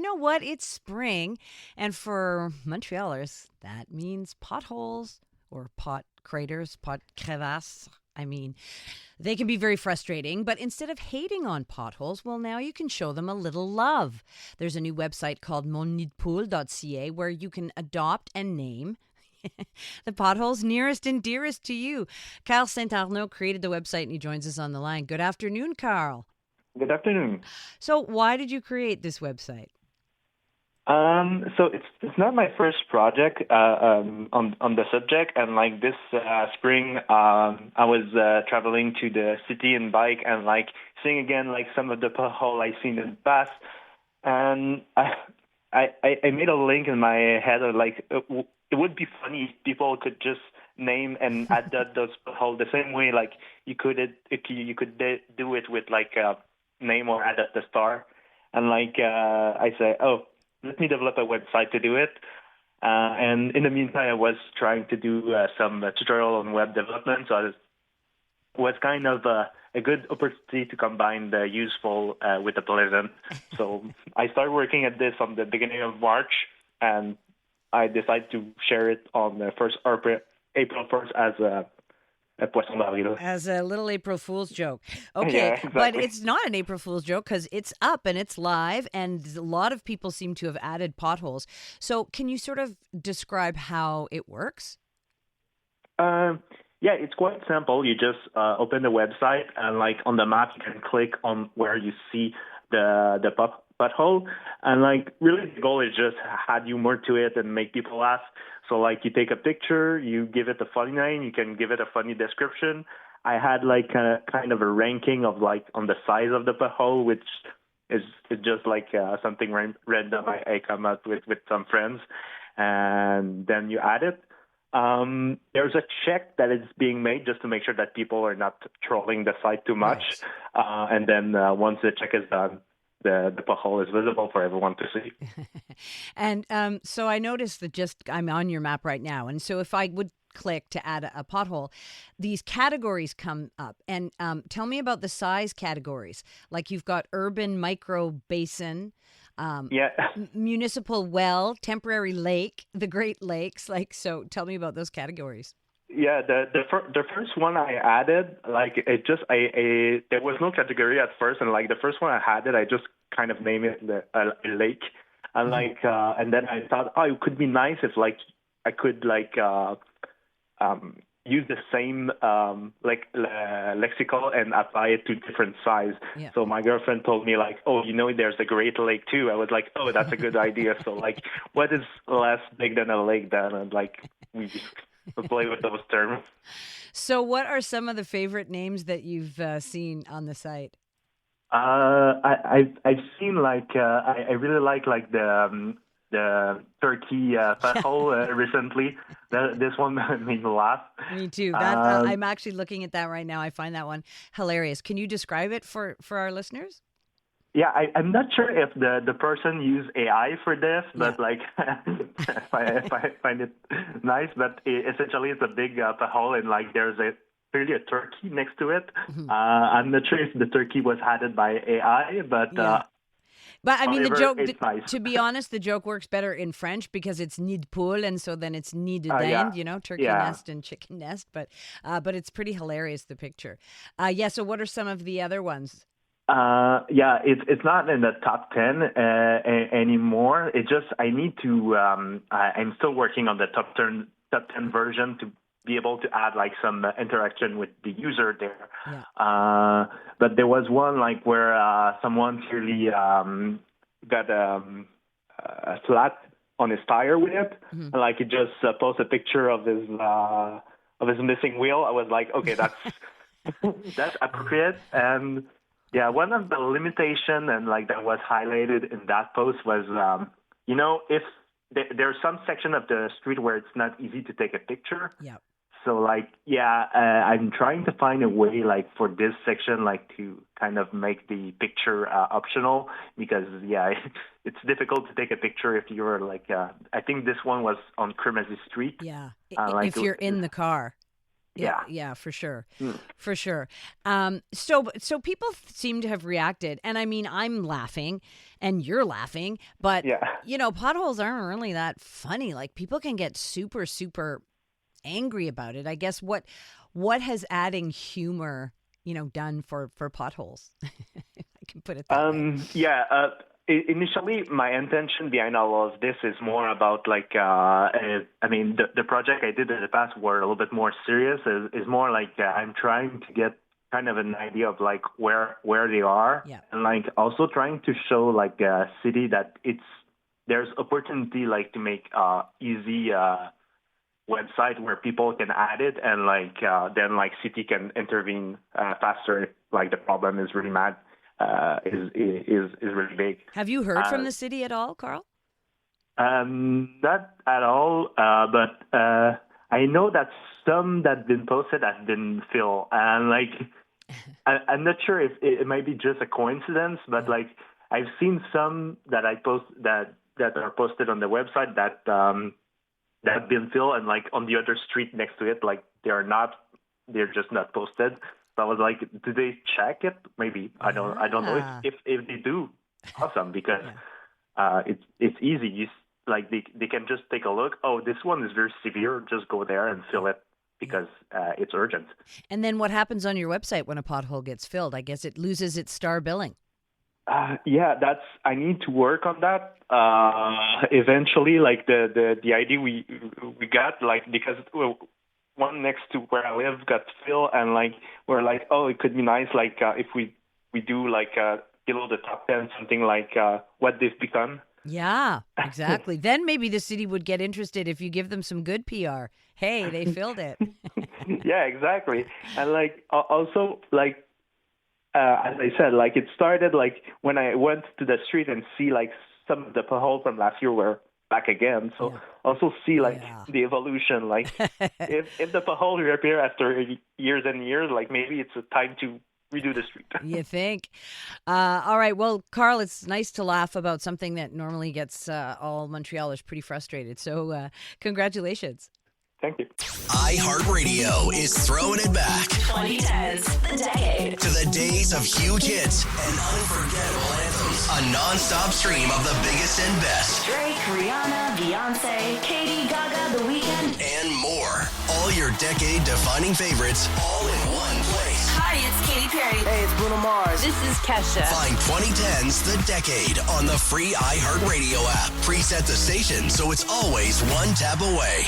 know what? It's spring. And for Montrealers, that means potholes or pot craters, pot crevasses. I mean, they can be very frustrating, but instead of hating on potholes, well, now you can show them a little love. There's a new website called moniddepoule.ca where you can adopt and name the potholes nearest and dearest to you. Karl St-Arnaud created the website and he joins us on the line. Good afternoon, Karl. Good afternoon. So why did you create this website? So it's not my first project on the subject, and like this spring, I was traveling to the city in bike and like seeing again like some of the pothole I seen in the past, and I made a link in my head of like it would be funny if people could just name and add those potholes the same way like you could do it with like a name or add the star, and like I say, oh, let me develop a website to do it. And in the meantime, I was trying to do some tutorial on web development. So it was kind of a good opportunity to combine the useful with the pleasant. So I started working at this on the beginning of March, and I decided to share it on the April 1st as a Poisson d'avril. As a little April Fool's joke. Okay, Yeah, exactly. but it's not an April Fool's joke because it's up and it's live, and a lot of people seem to have added potholes. So can you sort of describe how it works? Yeah, it's quite simple. You just open the website, and like on the map, you can click on where you see the pothole, and like really the goal is just add humor to it and make people laugh. So like you take a picture, you give it a funny name, you can give it a funny description. I had like kind of a ranking of like on the size of the pothole, which is just like something random I come up with some friends, and then you add it. There's a check that is being made just to make sure that people are not trolling the site too much. Right. And then once the check is done, the pothole is visible for everyone to see. And so I noticed that I'm on your map right now. And so if I would click to add a pothole, these categories come up. And tell me about the size categories. Like you've got urban micro basin, Yeah. municipal well, temporary lake, the Great Lakes. Like, so tell me about those categories. Yeah, the first one I added, like it just there was no category at first, and like the first one I had it, I just kind of named it a lake, and like and then I thought, oh, it could be nice if like I could like use the same lexical and apply it to different size. Yeah. So my girlfriend told me like, oh, there's a Great Lake too. I was like, oh, that's a good idea. So like, what is less big than a lake then? And like we play with those terms. So what are some of the favorite names that you've seen on the site? I've seen like I really like the turkey pothole recently. This one made me laugh. Me too. I'm actually looking at that right now. I find that one hilarious. Can you describe it for our listeners? Yeah, I'm not sure if the person used AI for this, but like I find it nice. But essentially, it's a big pothole, and like there's clearly a turkey next to it. Mm-hmm. I'm not sure if the turkey was added by AI, but but I mean, the joke. Nice. To be honest, the joke works better in French because it's nid-poule, and so then it's nid de dinde, turkey nest and chicken nest. But it's pretty hilarious, the picture. So what are some of the other ones? It's not in the top 10 anymore. It just I need to. I'm still working on the top 10 version to be able to add like some interaction with the user there. Yeah. But there was one like where someone clearly got a flat on his tire with it, and like he just posted a picture of his missing wheel. I was like, okay, that's that's appropriate. And yeah, one of the limitation and like that was highlighted in that post was, if there's some section of the street where it's not easy to take a picture. Yeah. So like, I'm trying to find a way like for this section, like to kind of make the picture optional because it's difficult to take a picture if you're like, I think this one was on Kermesy Street. Yeah. Like, if you're in the car. Yeah, for sure. For sure. So people seem to have reacted, and I mean, I'm laughing and you're laughing, but potholes aren't really that funny. Like, people can get super, super angry about it. I guess what has adding humor, done for potholes? If I can put it that way. Initially, my intention behind all of this is more about the project I did in the past were a little bit more serious. Is more like I'm trying to get kind of an idea of like where they are, and like also trying to show like a city that there's opportunity like to make easy website where people can add it, and like then like city can intervene faster if like the problem is really bad. Is really big. Have you heard from the city at all, Karl? Not at all, but I know that some that been posted have been filled, and like I'm not sure if it might be just a coincidence, but like I've seen some that I post that are posted on the website that have been filled, and like on the other street next to it, like they're just not posted. So I was like, do they check it? Maybe. I don't know if they do. Awesome, because it's easy. They can just take a look. Oh, this one is very severe. Just go there and fill it because it's urgent. And then what happens on your website when a pothole gets filled? I guess it loses its star billing. I need to work on that. Eventually, like the idea we got, like, because one next to where I live got filled, and like we're like, oh, it could be nice, like if we do like below the top 10, something like what they've become. Yeah, exactly. Then maybe the city would get interested if you give them some good PR. Hey, they filled it. Yeah, exactly. And like also like as I said, like it started like when I went to the street and see like some of the potholes from last year were back again. So also see like the evolution, like if the pothole reappear after years and years, like maybe it's a time to redo the street. You think? All right. Well, Karl, it's nice to laugh about something that normally gets all Montrealers pretty frustrated. So congratulations. Thank you. iHeartRadio is throwing it back. 2010s, the decade. To the days of huge hits and unforgettable anthems. A non-stop stream of the biggest and best. Drake, Rihanna, Beyonce, Katy, Gaga, The Weeknd, and more. All your decade-defining favorites, all in one place. Hi, it's Katy Perry. Hey, it's Bruno Mars. This is Kesha. Find 2010's The Decade on the free iHeartRadio app. Preset the station so it's always one tap away.